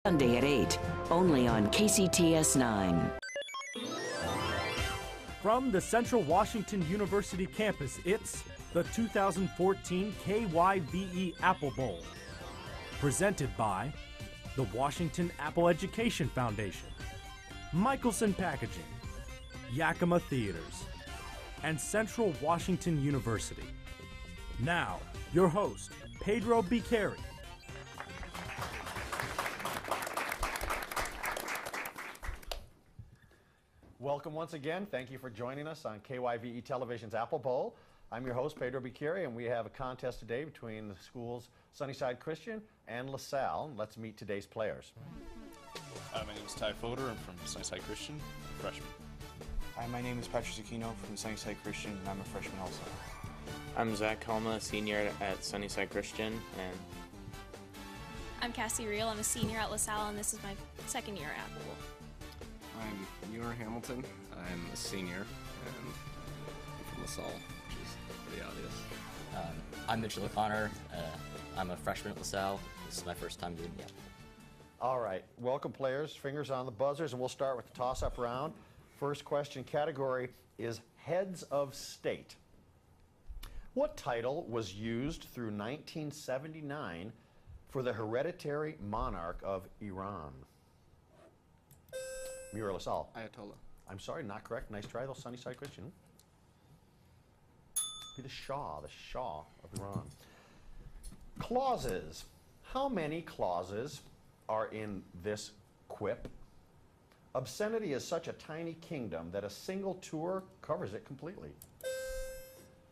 Sunday at 8, only on KCTS 9. From the Central Washington University campus, it's the 2014 KYVE Apple Bowl. Presented by the Washington Apple Education Foundation, Michelson Packaging, Yakima Theaters, and Central Washington University. Now, your host, Pedro Bicari. Welcome once again. Thank you for joining us on KYVE Television's Apple Bowl. I'm your host, Pedro Bicari, and we have a contest today between the schools Sunnyside Christian and LaSalle. Let's meet today's players. My name is Ty Fodor. I'm from Sunnyside Christian, freshman. Hi, my name is Patrick Zucchino from Sunnyside Christian, and I'm a freshman also. I'm Zach Helma, senior at Sunnyside Christian, and I'm Cassie Reel. I'm a senior at LaSalle, and this is my second year at Apple Bowl. I'm Ewer Hamilton. I'm a senior, and I'm from LaSalle, which is pretty obvious. I'm Mitchell O'Connor. I'm a freshman at LaSalle. This is my first time doing the Apple Bowl. All right, welcome players. Fingers on the buzzers, and we'll start with the toss-up round. First question category is Heads of State. What title was used through 1979 for the hereditary monarch of Iran? Mira LaSalle. Ayatollah. I'm sorry, not correct. Nice try, though, Sunnyside Christian. Be the Shah of Iran. Clauses. How many clauses are in this quip? Obscenity is such a tiny kingdom that a single tour covers it completely.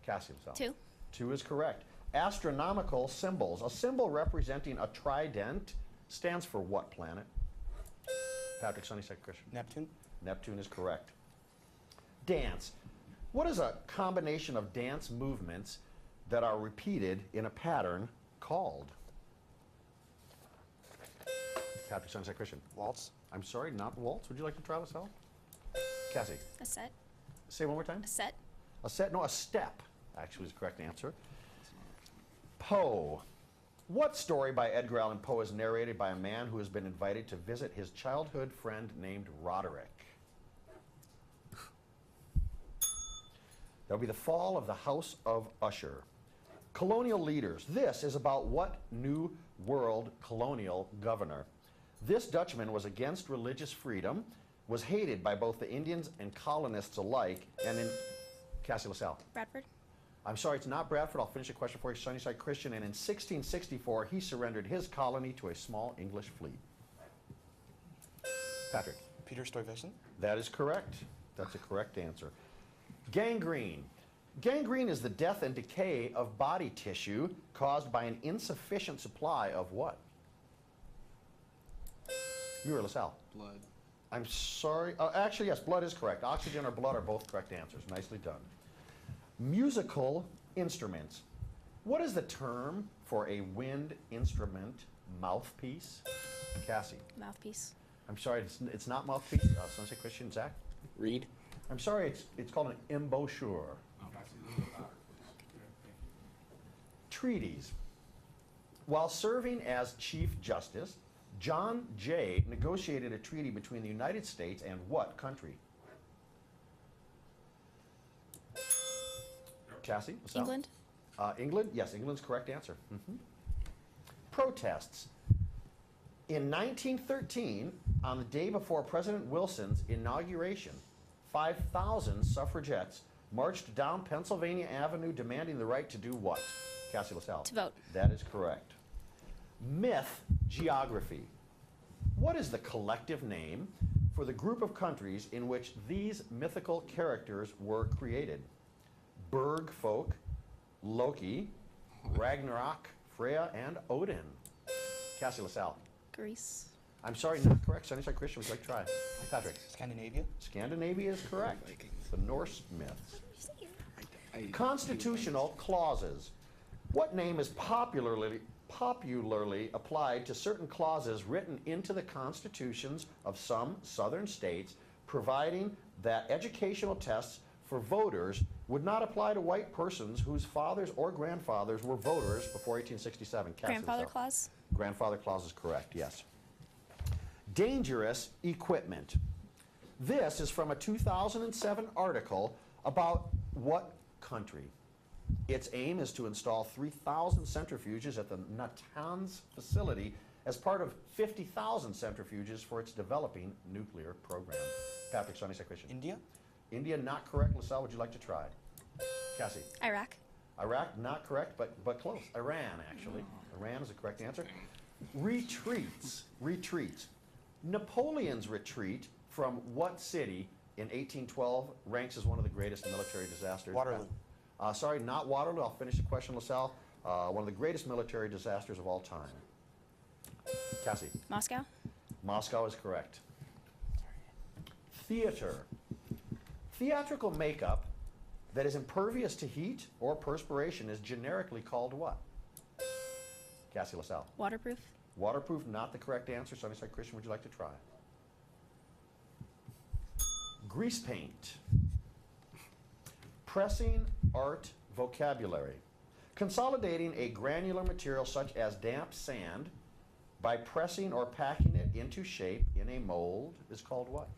Cassie LaSalle. 2. 2 is correct. Astronomical symbols. A symbol representing a trident stands for what planet? Patrick, Sunnyside Christian. Neptune. Neptune is correct. Dance. What is a combination of dance movements that are repeated in a pattern called? Patrick, Sunnyside Christian. Waltz. I'm sorry, not waltz. Would you like to try LaSalle? Cassie. A set. Say one more time. A set. A set? No, a step, actually, is the correct answer. Poe. What story by Edgar Allan Poe is narrated by a man who has been invited to visit his childhood friend named Roderick? That'll be The Fall of the House of Usher. Colonial leaders. This is about what New World colonial governor? This Dutchman was against religious freedom, was hated by both the Indians and colonists alike, and in Cassie LaSalle. Bradford. I'm sorry, it's not Bradford. I'll finish the question for you. Sunnyside Christian, and in 1664, he surrendered his colony to a small English fleet. Patrick. Peter Stuyvesant. That is correct. That's a correct answer. Gangrene. Gangrene is the death and decay of body tissue caused by an insufficient supply of what? You or LaSalle? Blood. I'm sorry. Actually, yes, blood is correct. Oxygen or blood are both correct answers. Nicely done. Musical instruments. What is the term for a wind instrument mouthpiece? Cassie. Mouthpiece. I'm sorry, it's not mouthpiece. Sunset Christian, Zach. Reed. I'm sorry, it's called an embouchure. Treaties. While serving as Chief Justice, John Jay negotiated a treaty between the United States and what country? Cassie? LaSalle? England. England? Yes, England's correct answer. Protests. In 1913, on the day before President Wilson's inauguration, 5,000 suffragettes marched down Pennsylvania Avenue demanding the right to do what? Cassie LaSalle. To vote. That is correct. Myth geography. What is the collective name for the group of countries in which these mythical characters were created? Berg folk, Loki, Ragnarok, Freya, and Odin. Cassie LaSalle. Greece. I'm sorry, not correct. Sunnyside Christian, would you like to try? Patrick. Scandinavia. Scandinavia is correct. The Norse myths. Constitutional clauses. What name is popularly applied to certain clauses written into the constitutions of some southern states, providing that educational tests for voters would not apply to white persons whose fathers or grandfathers were voters before 1867. Grandfather clause? Grandfather clause is correct, yes. dangerous equipment. This is from a 2007 article about what country? Its aim is to install 3,000 centrifuges at the Natanz facility as part of 50,000 centrifuges for its developing nuclear program. Patrick, Sunnyside Christian. India? India, not correct. LaSalle, would you like to try? Cassie. Iraq. Iraq, not correct, but close. Iran, actually. Iran is the correct answer. Retreats. Retreats. Napoleon's retreat from what city in 1812 ranks as one of the greatest military disasters? Waterloo. Sorry, not Waterloo. I'll finish the question, LaSalle. One of the greatest military disasters of all time. Cassie. Moscow. Moscow is correct. Theater. Theatrical makeup that is impervious to heat or perspiration is generically called what? Cassie, LaSalle. Waterproof. Waterproof, not the correct answer. Sunnyside Christian, would you like to try? Grease paint. Pressing art vocabulary. Consolidating a granular material such as damp sand by pressing or packing it into shape in a mold is called what?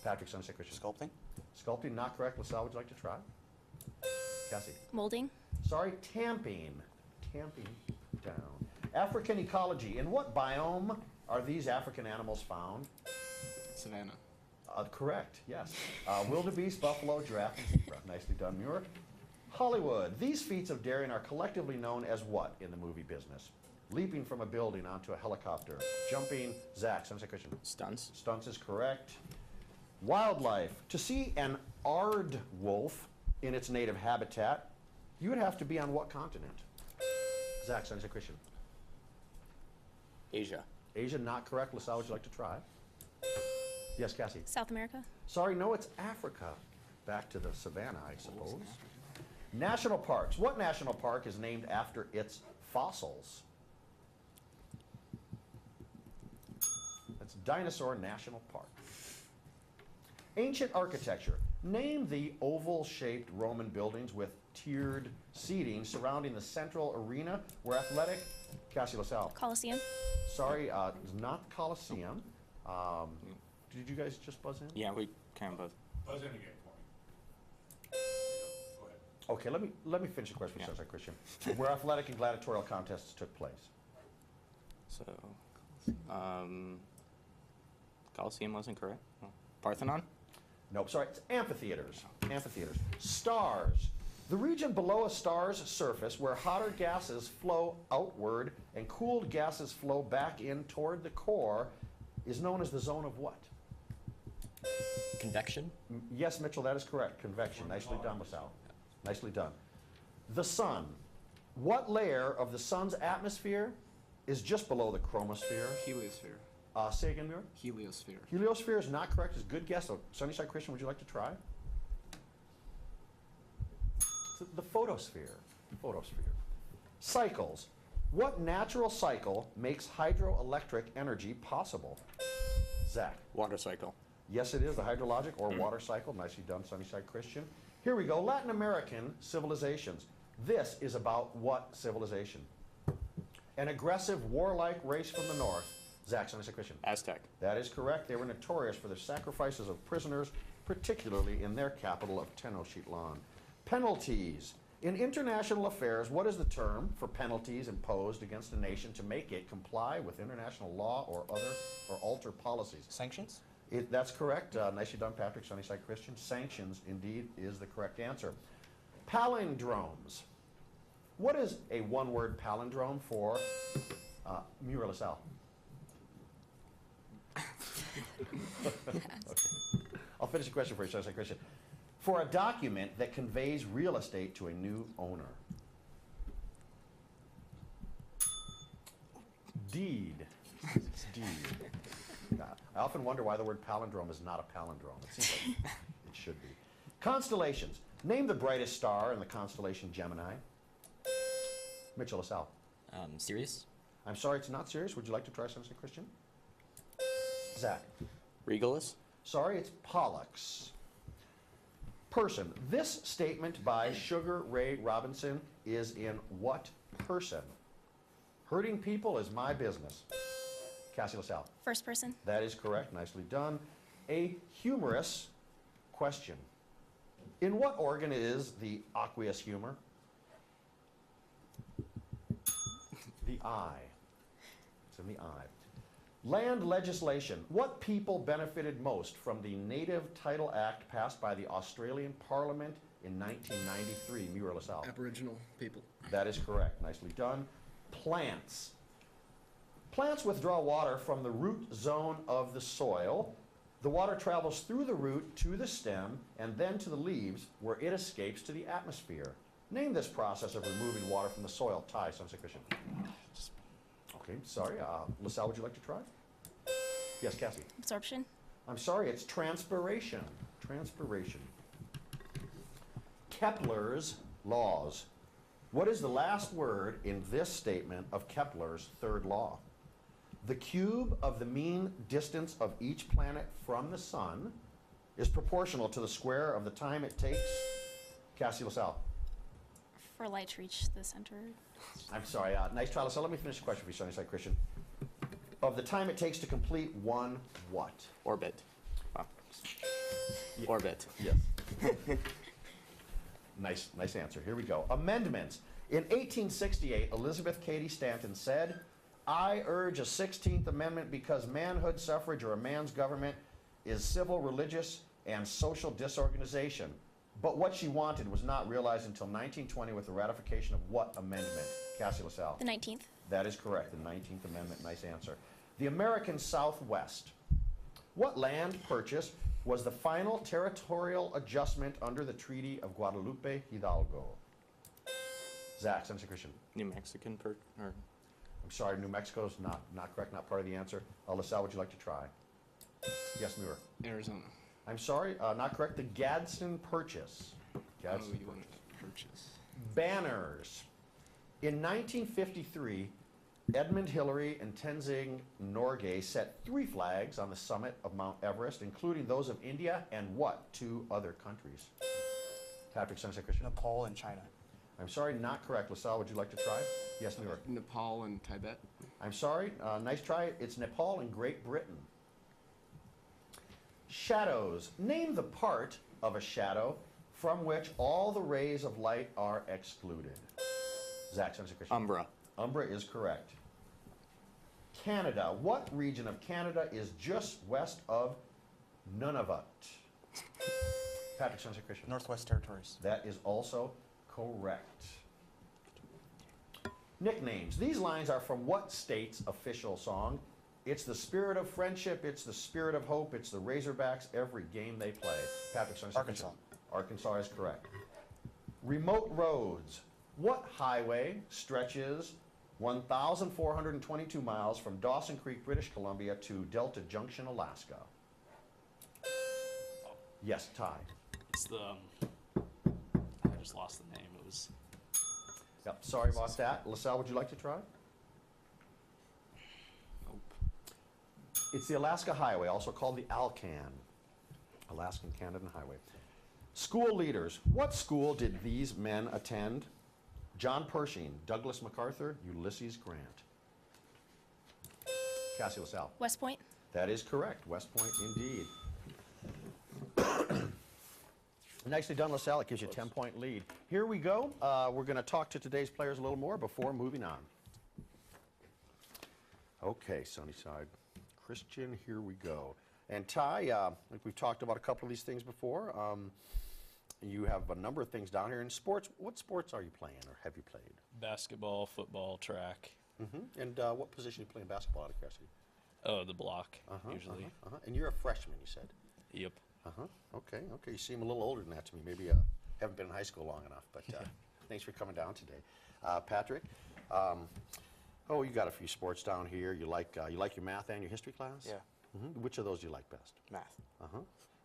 Patrick, Sunnyside Christian. Sculpting? Sculpting, not correct. LaSalle, would you like to try? Cassie. Molding. Sorry, tamping. Tamping down. African ecology. In what biome are these African animals found? Savannah. Correct, yes. Wildebeest, buffalo, giraffe, and zebra. Nicely done, Muir. Hollywood. These feats of daring are collectively known as what in the movie business? Leaping from a building onto a helicopter. Jumping. Zach, Sunnyside Christian. Stunts. Stunts is correct. Wildlife. To see an aardwolf in its native habitat, you would have to be on what continent? Zach, Sunnyside Christian. Asia. Asia, not correct. LaSalle, would you like to try? Yes, Cassie. South America. Sorry, no, it's Africa. Back to the savannah, I suppose. National parks. What national park is named after its fossils? That's Dinosaur National Park. Ancient architecture. Name the oval-shaped Roman buildings with tiered seating surrounding the central arena where athletic... Cassie, LaSalle. Colosseum. Sorry, it's not the Colosseum. Did you guys just buzz in? Yeah, we kind of both. Buzz in again for me. Go ahead. Okay, let me finish the question, Yeah. Sunnyside Christian. Where athletic and gladiatorial contests took place. So, Colosseum wasn't correct. Oh. Parthenon? Nope, sorry, it's amphitheaters. Amphitheaters. Stars. The region below a star's surface where hotter gases flow outward and cooled gases flow back in toward the core is known as the zone of what? Convection? Yes, Mitchell, that is correct. Convection. Nicely done, LaSalle. Nicely done. The sun. What layer of the sun's atmosphere is just below the chromosphere? Heliosphere. Say again, Muir? Heliosphere. Heliosphere is not correct. It's a good guess, though. Sunnyside Christian, would you like to try? The photosphere. Photosphere. Cycles. What natural cycle makes hydroelectric energy possible? Zach. Water cycle. Yes, it is the hydrologic or water cycle. Nicely done, Sunnyside Christian. Here we go. Latin American civilizations. This is about what civilization? An aggressive, warlike race from the north. Zach, Sunnyside Christian. Aztec. That is correct. They were notorious for their sacrifices of prisoners, particularly in their capital of Tenochtitlan. Penalties. In international affairs, what is the term for penalties imposed against a nation to make it comply with international law or alter policies? Sanctions? That's correct. Nicely done, Patrick, Sunnyside Christian. Sanctions, indeed, is the correct answer. Palindromes. What is a one-word palindrome for Muir LaSalle? Okay. I'll finish the question for you, Sunnyside Christian. For a document that conveys real estate to a new owner. Deed. It's deed. I often wonder why the word palindrome is not a palindrome. It seems like it should be. Constellations. Name the brightest star in the constellation Gemini. Mitchell LaSalle. Sirius? I'm sorry, it's not Sirius. Would you like to try something, Christian? Zach. Regulus? Sorry, it's Pollux. Person. This statement by Sugar Ray Robinson is in what person? Hurting people is my business. Cassie LaSalle. First person. That is correct. Nicely done. A humorous question. In what organ is the aqueous humor? The eye. It's in the eye. Land legislation. What people benefited most from the Native Title Act passed by the Australian Parliament in 1993? Mira LaSalle. Aboriginal people. That is correct. Nicely done. Plants. Plants withdraw water from the root zone of the soil. The water travels through the root to the stem and then to the leaves where it escapes to the atmosphere. Name this process of removing water from the soil. Ty, Sunnyside Christian. Okay, sorry. LaSalle, would you like to try? Yes, Cassie. Absorption. I'm sorry, it's transpiration. Transpiration. Kepler's laws. What is the last word in this statement of Kepler's third law? The cube of the mean distance of each planet from the sun is proportional to the square of the time it takes. Cassie LaSalle. For light to reach the center. I'm sorry, nice try, LaSalle. Let me finish the question for you, Sunnyside Christian. Of the time it takes to complete one what? Orbit. Wow. Orbit. Yes. Nice answer. Here we go. Amendments. In 1868, Elizabeth Cady Stanton said, I urge a 16th Amendment because manhood suffrage or a man's government is civil, religious, and social disorganization. But what she wanted was not realized until 1920 with the ratification of what amendment? Cassie LaSalle. The 19th. That is correct, the 19th Amendment. Nice answer. The American Southwest. What land purchase was the final territorial adjustment under the Treaty of Guadalupe Hidalgo? Zach, Sunnyside Christian. New Mexican I'm sorry, New Mexico's not correct, not part of the answer. LaSalle, would you like to try? Yes, Muir. Arizona. I'm sorry, not correct. The Gadsden Purchase. Gadsden you want purchase. Banners. In 1953, Edmund Hillary and Tenzing Norgay set 3 flags on the summit of Mount Everest, including those of India and what 2 other countries? Patrick, Sunnyside Christian. Nepal and China. I'm sorry, not correct. LaSalle, would you like to try? Yes, New York. Nepal and Tibet. I'm sorry, nice try. It's Nepal and Great Britain. Shadows. Name the part of a shadow from which all the rays of light are excluded. Zach, Sunnyside Christian. Umbra. Umbra is correct. Canada. What region of Canada is just west of Nunavut? Patrick, Sunnyside Christian. Northwest Territories. That is also correct. Nicknames. These lines are from what state's official song? It's the spirit of friendship, it's the spirit of hope, it's the Razorbacks every game they play. Patrick, Arkansas. Arkansas is correct. Remote roads. What highway stretches 1,422 miles from Dawson Creek, British Columbia to Delta Junction, Alaska? Yes, Ty. It's the. I just lost the name. It was. Yep, sorry about that. LaSalle, would you like to try? Nope. It's the Alaska Highway, also called the Alcan, Alaskan Canadian Highway. School leaders. What school did these men attend? John Pershing, Douglas MacArthur, Ulysses Grant. Cassie LaSalle. West Point. That is correct. West Point, indeed. Nicely done, LaSalle. It gives you a 10-point lead. Here we go. We're going to talk to today's players a little more before moving on. Okay, Sunnyside Christian, here we go. And Ty, I think we've talked about a couple of these things before. You have a number of things down here in sports. What sports are you playing or have you played? Basketball, football, track. And what position do you play in basketball, out of curiosity? Oh, the block, usually. And you're a freshman, you said? Yep. Okay. You seem a little older than that to me. Maybe haven't been in high school long enough, but thanks for coming down today. Patrick, you got a few sports down here. You like your math and your history class? Yeah. Which of those do you like best? Math.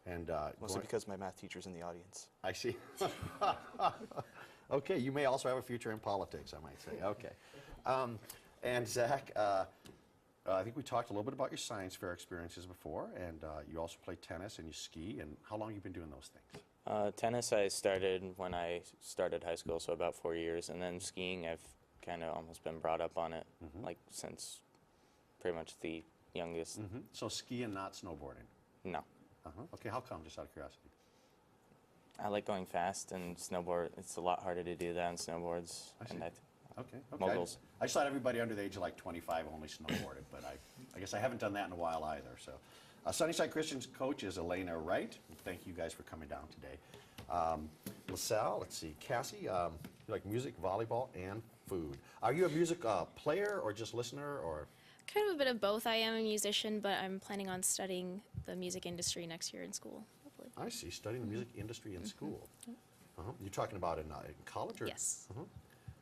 And Mostly because my math teacher's in the audience. I see. Okay, you may also have a future in politics, I might say. Okay. And Zach, I think we talked a little bit about your science fair experiences before, and you also play tennis and you ski. And how long have you been doing those things? Tennis I started when I started high school, so about 4 years. And then skiing, I've kind of almost been brought up on it, like since pretty much the youngest. So skiing, not snowboarding. No. Okay, how come? Just out of curiosity. I like going fast, and snowboard, it's a lot harder to do that on snowboards. I see. And Okay. moguls. I just thought everybody under the age of like 25 only snowboarded, but I guess I haven't done that in a while either. So, Sunnyside Christian's coach is Elena Wright. Thank you guys for coming down today. LaSalle, let's see, Cassie, you like music, volleyball, and food. Are you a music player or just listener or? Kind of a bit of both. I am a musician, but I'm planning on studying the music industry next year in school, hopefully. I see, studying the music industry in school. You're talking about in college or? Yes.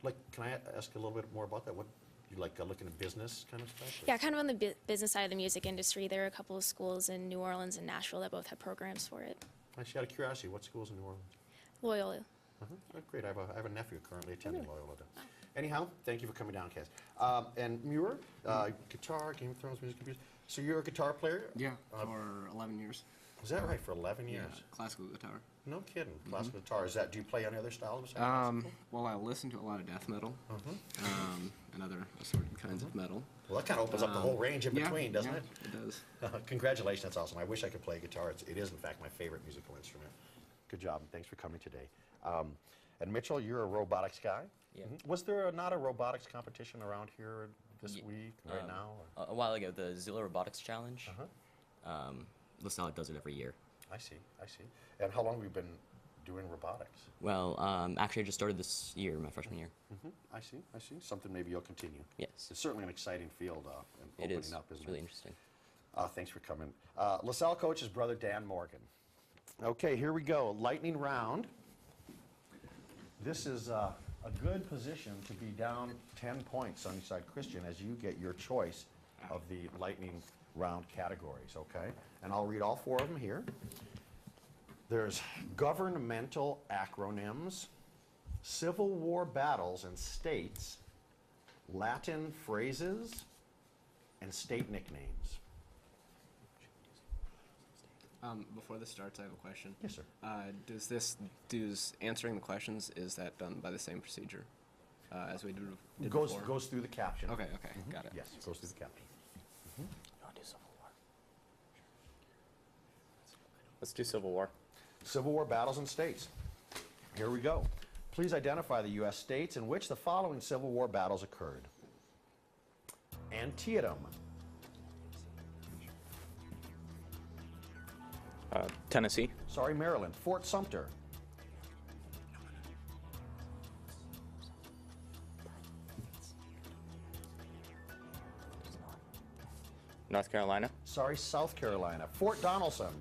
Like, can I ask a little bit more about that? What you like looking at business kind of stuff? Or? Yeah, kind of on the business side of the music industry. There are a couple of schools in New Orleans and Nashville that both have programs for it. Actually, out of curiosity, what schools in New Orleans? Loyola. Oh, great. I have a nephew currently attending Loyola. Anyhow, thank you for coming down, Cass. And Muir, guitar, Game of Thrones, music, computer. So you're a guitar player? Yeah, for 11 years. Is that right? For 11 years? Yeah, classical guitar. No kidding. Classical guitar. Is that? Do you play any other styles besides classical? Well, I listen to a lot of death metal and other assorted kinds of metal. Well, that kind of opens up the whole range in between, doesn't it? It does. Congratulations. That's awesome. I wish I could play guitar. It is, in fact, my favorite musical instrument. Good job, and thanks for coming today. And Mitchell, you're a robotics guy. Yeah. Was there not a robotics competition around here this week, right now? Or? A while ago, the Zilla Robotics Challenge. LaSalle does it every year. I see. And how long have you been doing robotics? Well, actually, I just started this year, my freshman year. I see. Something maybe you'll continue. Yes. It's certainly an exciting field and It opening is. up, isn't It's really it? interesting. Thanks for coming. LaSalle coach is brother Dan Morgan. Okay, here we go. Lightning round. This is a good position to be down 10 points, Sunnyside Christian, as you get your choice of the lightning round categories, okay? And I'll read all 4 of them here. There's governmental acronyms, Civil War battles and states, Latin phrases, and state nicknames. Before this starts, I have a question. Yes, sir. Does answering the questions, is that done by the same procedure as we did before? Goes through the caption. Okay, got it. Yes, goes through the caption. You want to do Civil War? Let's do Civil War. Civil War battles and states. Here we go. Please identify the U.S. states in which the following Civil War battles occurred. Antietam. Tennessee. Sorry, Maryland. Fort Sumter. North Carolina. Sorry, South Carolina. Fort Donelson.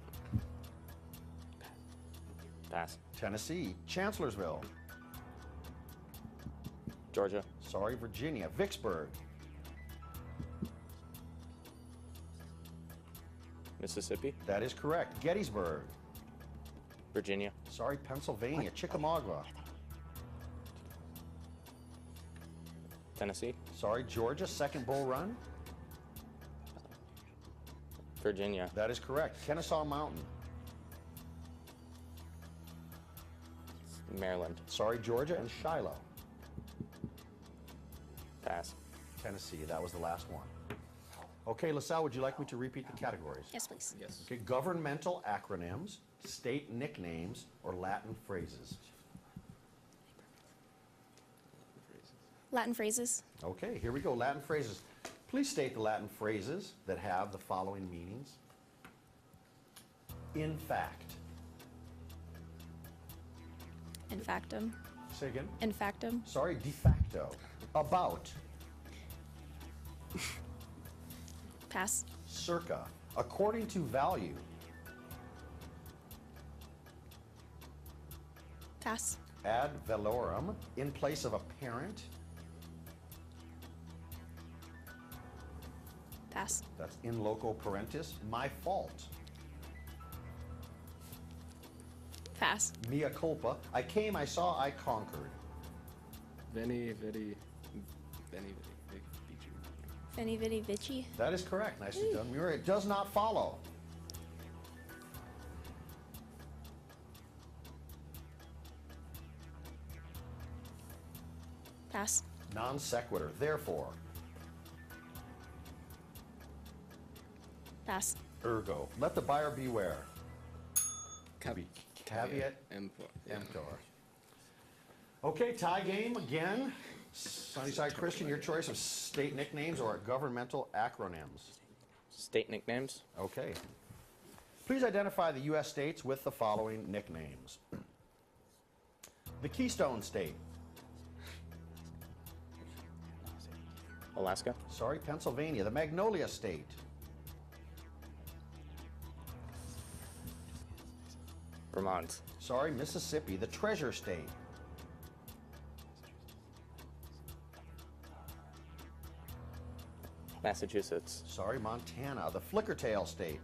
Pass. Tennessee. Chancellorsville. Georgia. Sorry, Virginia. Vicksburg. Mississippi. That is correct. Gettysburg. Virginia. Sorry, Pennsylvania. Chickamauga. Tennessee. Sorry, Georgia. Second Bull Run. Virginia. That is correct. Kennesaw Mountain. Maryland. Sorry, Georgia. And Shiloh. Pass. Tennessee. That was the last one. Okay, LaSalle, would you like me to repeat the categories? Yes, please. Yes. Okay, governmental acronyms, state nicknames, or Latin phrases. Latin phrases. Okay, here we go. Latin phrases. Please state the Latin phrases that have the following meanings. In fact. In factum. Say again. In factum. Sorry, de facto. About. Pass. Circa. According to value. Pass. Ad valorem. In place of a parent. Pass. That's in loco parentis. My fault. Pass. Mea culpa. I came, I saw, I conquered. Veni, Veni vidi vici. That is correct. Nicely done, Muir. It does not follow. Pass. Non sequitur. Therefore. Pass. Ergo. Let the buyer beware. Caveat emptor. emptor. Okay, tie game again. Sunnyside Christian, your choice of state nicknames or governmental acronyms. State nicknames. Okay. Please identify the U.S. states with the following nicknames. The Keystone State. Alaska. Sorry, Pennsylvania. The Magnolia State. Vermont. Sorry, Mississippi. The Treasure State. Massachusetts. Sorry, Montana. The Flickertail State.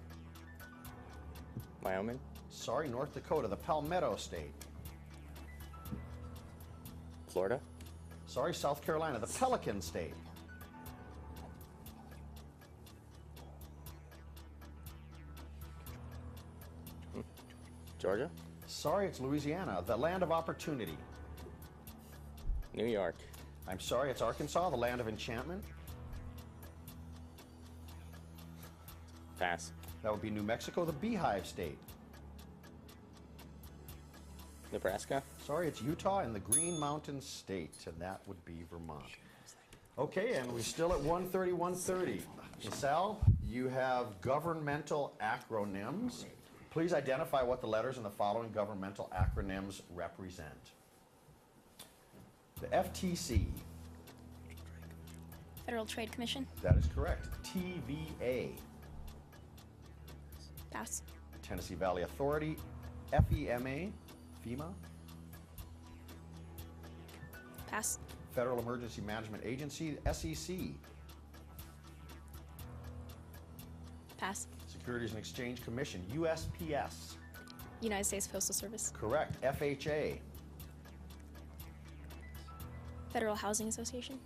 Wyoming. Sorry, North Dakota. The Palmetto State. Florida. Sorry, South Carolina. The Pelican State. Georgia. Sorry, it's Louisiana. The Land of Opportunity. New York. I'm sorry, it's Arkansas. The Land of Enchantment. Pass. That would be New Mexico. The Beehive State. Nebraska. Sorry, it's Utah and the Green Mountain State, and that would be Vermont. Okay, and we're still at 130, 130. Salle, you have governmental acronyms. Please identify what the letters in the following governmental acronyms represent. The FTC. Federal Trade Commission. That is correct. TVA. Pass. Tennessee Valley Authority. FEMA. FEMA. Pass. Federal Emergency Management Agency. SEC. Pass. Securities and Exchange Commission. USPS. United States Postal Service. Correct. FHA. Federal Housing Association.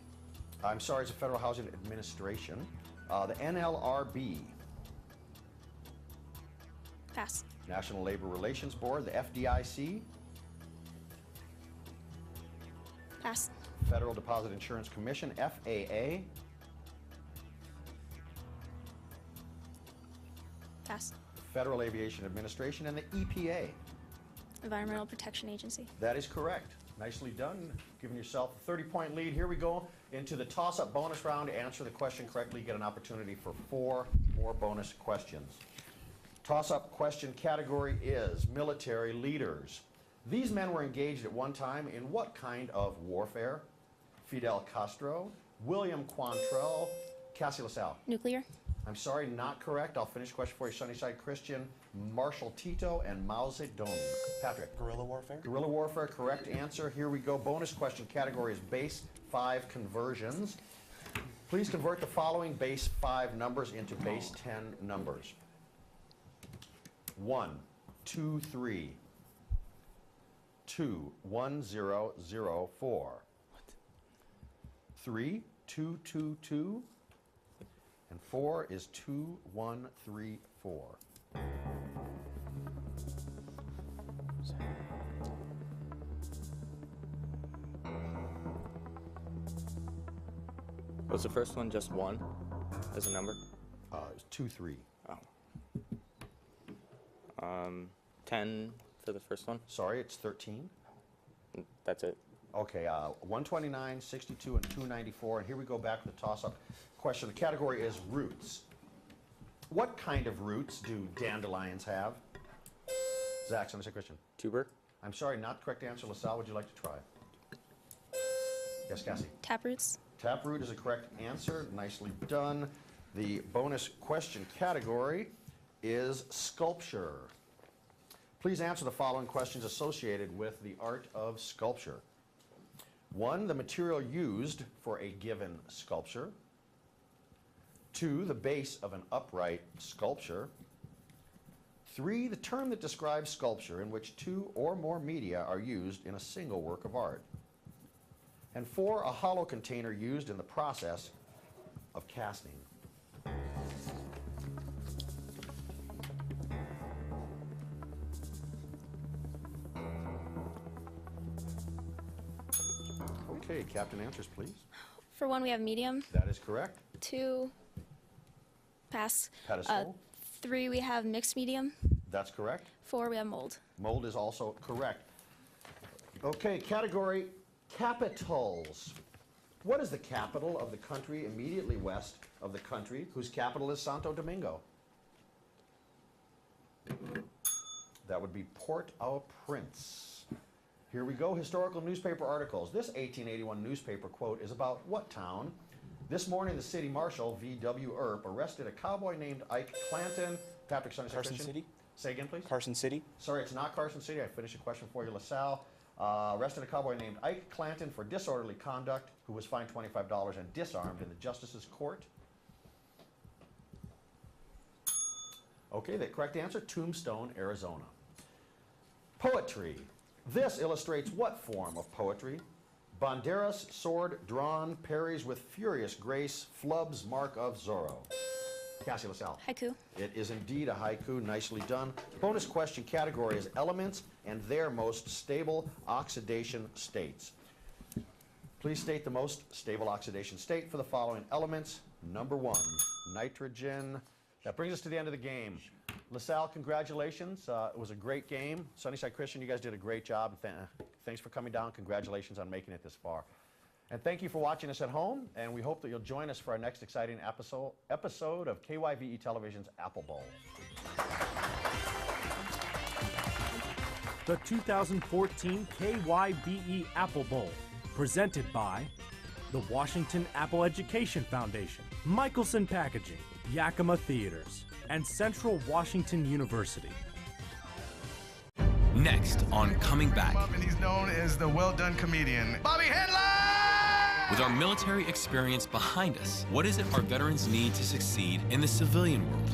I'm sorry, it's the Federal Housing Administration. The NLRB. Pass. National Labor Relations Board. The FDIC. Pass. Federal Deposit Insurance Commission. FAA. Pass. Federal Aviation Administration, and the EPA. Environmental Protection Agency. That is correct. Nicely done. Giving yourself a 30-point lead. Here we go into the toss-up bonus round. Answer the question correctly, get an opportunity for 4 more bonus questions. Toss-up question category is military leaders. These men were engaged at one time in what kind of warfare? Fidel Castro, William Quantrill, Cassie LaSalle. Nuclear. I'm sorry, not correct. I'll finish the question for you. Sunnyside Christian, Marshal Tito, and Mao Zedong. Patrick. Guerrilla warfare? Guerrilla warfare, correct answer. Here we go. Bonus question category is base 5 conversions. Please convert the following base 5 numbers into base 10 numbers. 1, 2, 3. 2, 1, 0, 0, 4. 3, 2, 2, 2. And 4 is 2, 1, 3, 4. Was the first one just 1 as a number? It's 2, 3. Oh. 10 for the first one? Sorry, it's 13. That's it. Okay, 129, 62, and 294. And here we go back to the toss-up question. The category is roots. What kind of roots do dandelions have? Zach, Sunnyside Christian. Tuber? I'm sorry, not the correct answer. LaSalle, would you like to try? Yes, Cassie. Taproots. Taproot is a correct answer. Nicely done. The bonus question category is sculpture. Please answer the following questions associated with the art of sculpture. 1, the material used for a given sculpture. 2, the base of an upright sculpture. 3, the term that describes sculpture in which 2 or more media are used in a single work of art. And 4, a hollow container used in the process of casting. Okay, Captain, answers, please. For 1, we have medium. That is correct. 2, Pass. Pedestal. 3, we have mixed medium. That's correct. 4, we have mold. Mold is also correct. Okay, category capitals. What is the capital of the country immediately west of the country whose capital is Santo Domingo? That would be Port-au-Prince. Here we go, historical newspaper articles. This 1881 newspaper quote is about what town? This morning, the city marshal, V.W. Earp, arrested a cowboy named Ike Clanton. Patrick, Sunnyside Carson Christian. City? Say again, please. Carson City? Sorry, it's not Carson City. I finished a question for you, LaSalle. Arrested a cowboy named Ike Clanton for disorderly conduct, who was fined $25 and disarmed in the Justice's Court. Okay, the correct answer, Tombstone, Arizona. Poetry. This illustrates what form of poetry? Banderas, sword drawn, parries with furious grace, flubs, mark of Zorro. Cassie LaSalle. Haiku. It is indeed a haiku, nicely done. Bonus question category is elements and their most stable oxidation states. Please state the most stable oxidation state for the following elements. Number 1, nitrogen. That brings us to the end of the game. LaSalle, congratulations. It was a great game. Sunnyside Christian, you guys did a great job. Thanks for coming down. Congratulations on making it this far. And thank you for watching us at home, and we hope that you'll join us for our next exciting episode of KYVE Television's Apple Bowl. The 2014 KYVE Apple Bowl, presented by the Washington Apple Education Foundation, Michelson Packaging, Yakima Theaters, and Central Washington University. Next on Coming Back. And he's known as the well-done comedian, Bobby Headline! With our military experience behind us, what is it our veterans need to succeed in the civilian world?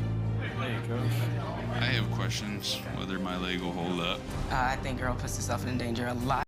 Hey, Coach. I have questions whether my leg will hold up. I think girl puts herself in danger a lot.